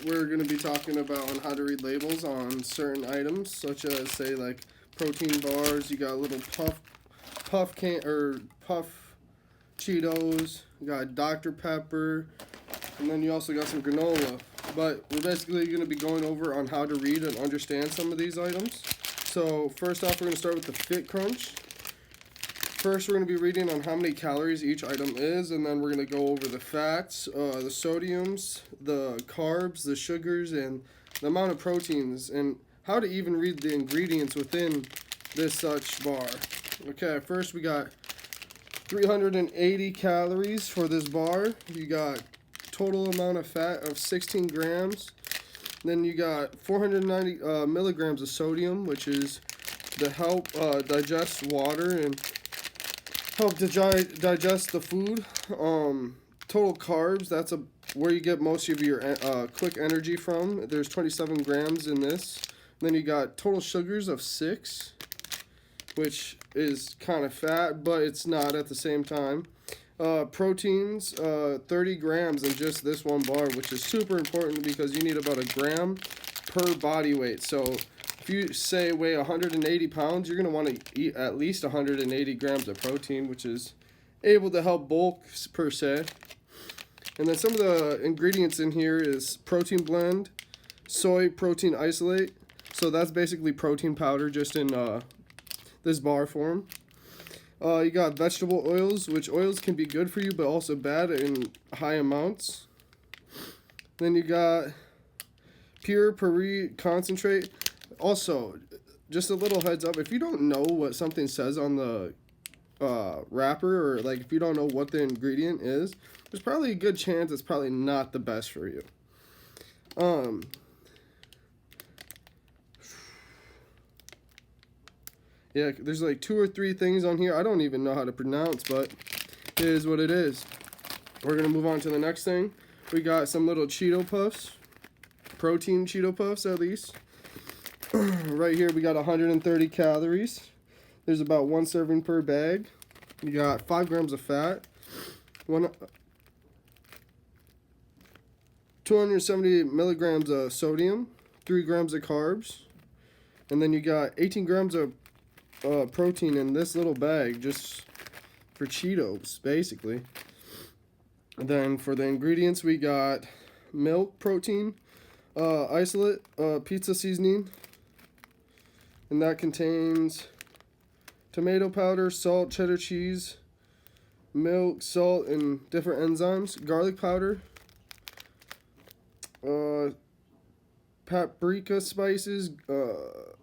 we're going to be talking about on how to read labels on certain items, such as, say, like protein bars. You got little puff Cheetos. You got Dr. Pepper, and then you also got some granola. But we're basically going to be going over on how to read and understand some of these items. So first off, we're going to start with the Fit Crunch. First, we're going to be reading on how many calories each item is, and then we're going to go over the fats, the sodiums, the carbs, the sugars, and the amount of proteins, and how to even read the ingredients within this such bar. Okay, first we got 380 calories for this bar. You got total amount of fat of 16 grams. Then you got 490 milligrams of sodium, which is to help digest water and help digest the food. Total carbs, that's where you get most of your quick energy from. There's 27 grams in this. Then you got total sugars of 6, which is kind of fat, but it's not at the same time. Proteins, 30 grams in just this one bar, which is super important because you need about a gram per body weight. So if you say weigh 180 pounds, you're going to want to eat at least 180 grams of protein, which is able to help bulk per se. And then some of the ingredients in here is protein blend, soy protein isolate. So that's basically protein powder just in this bar form. You got vegetable oils, which oils can be good for you but also bad in high amounts. Then you got pure Puree concentrate. Also, just a little heads up, if you don't know what something says on the wrapper, or like if you don't know what the ingredient is, there's probably a good chance it's probably not the best for you. Yeah, there's like 2 or 3 things on here I don't even know how to pronounce, but it is what it is. We're going to move on to the next thing. We got some little Cheeto Puffs. Protein Cheeto Puffs, at least. Right here, we got 130 calories. There's about 1 serving per bag. You got 5 grams of fat. 270 milligrams of sodium. 3 grams of carbs. And then you got 18 grams of protein in this little bag just for Cheetos, basically. And then for the ingredients, we got milk protein, isolate, pizza seasoning, and that contains tomato powder, salt, cheddar cheese, milk, salt, and different enzymes, garlic powder, paprika spices,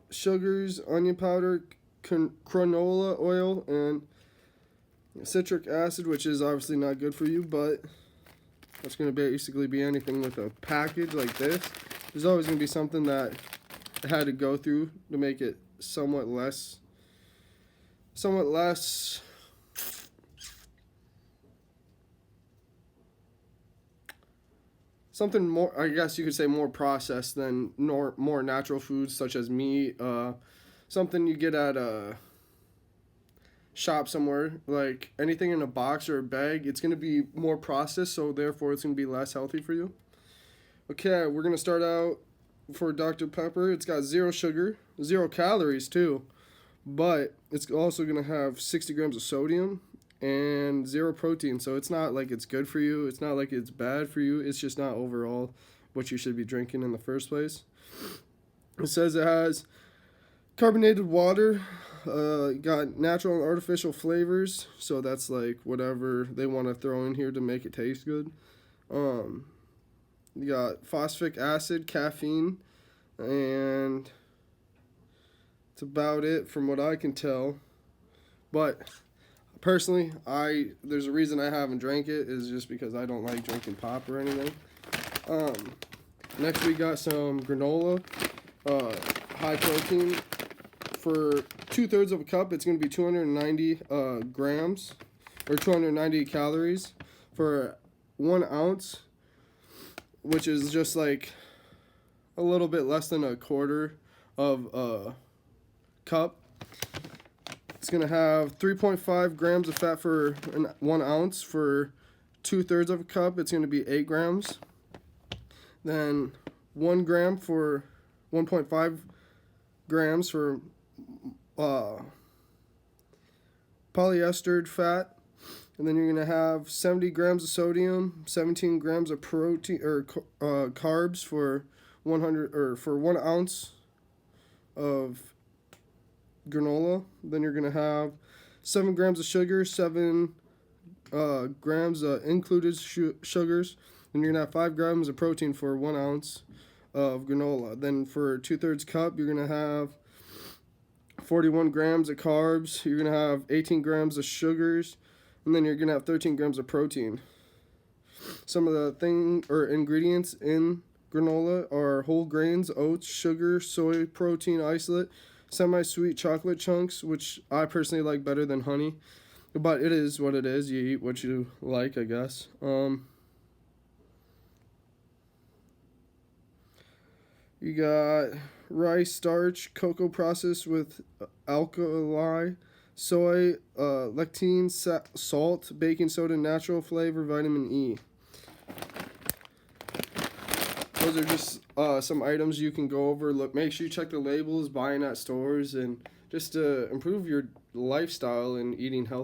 sugars, onion powder, canola oil, and citric acid, which is obviously not good for you, but that's going to basically be anything with a package like this. There's always going to be something that I had to go through to make it somewhat less something more, I guess you could say, more processed than more natural foods such as meat, something you get at a shop somewhere. Like anything in a box or a bag, it's going to be more processed, so therefore it's going to be less healthy for you. Okay, we're going to start out for Dr. Pepper. It's got 0 sugar, 0 calories too, but it's also going to have 60 grams of sodium and 0 protein. So it's not like it's good for you. It's not like it's bad for you. It's just not overall what you should be drinking in the first place. It says it has carbonated water, got natural and artificial flavors, so that's like whatever they want to throw in here to make it taste good. You got phosphoric acid, caffeine, and that's about it from what I can tell. But personally, there's a reason I haven't drank it, is just because I don't like drinking pop or anything. Next we got some granola, high protein. For 2/3 of a cup, it's going to be 290 grams, or 290 calories. For 1 ounce, which is just like a little bit less than a quarter of a cup, it's going to have 3.5 grams of fat for 1 ounce. For 2/3 of a cup, it's going to be 8 grams. Then 1 gram for 1.5 grams for polyester fat, and then you're going to have 70 grams of sodium, 17 grams of protein or carbs for 1 ounce of granola. Then you're going to have 7 grams of sugar, 7 grams included sugars. Then you're going to have 5 grams of protein for 1 ounce of granola. Then for 2/3 cup, you're going to have 41 grams of carbs. You're going to have 18 grams of sugars. And then you're going to have 13 grams of protein. Some of the ingredients in granola are whole grains, oats, sugar, soy protein isolate, semi-sweet chocolate chunks, which I personally like better than honey. But it is what it is. You eat what you like, I guess. You got rice starch, cocoa processed with alkali, soy, lectine, salt, baking soda, natural flavor, vitamin E. Those are just some items you can go over. Look, make sure you check the labels, buying at stores, and just to improve your lifestyle and eating healthy.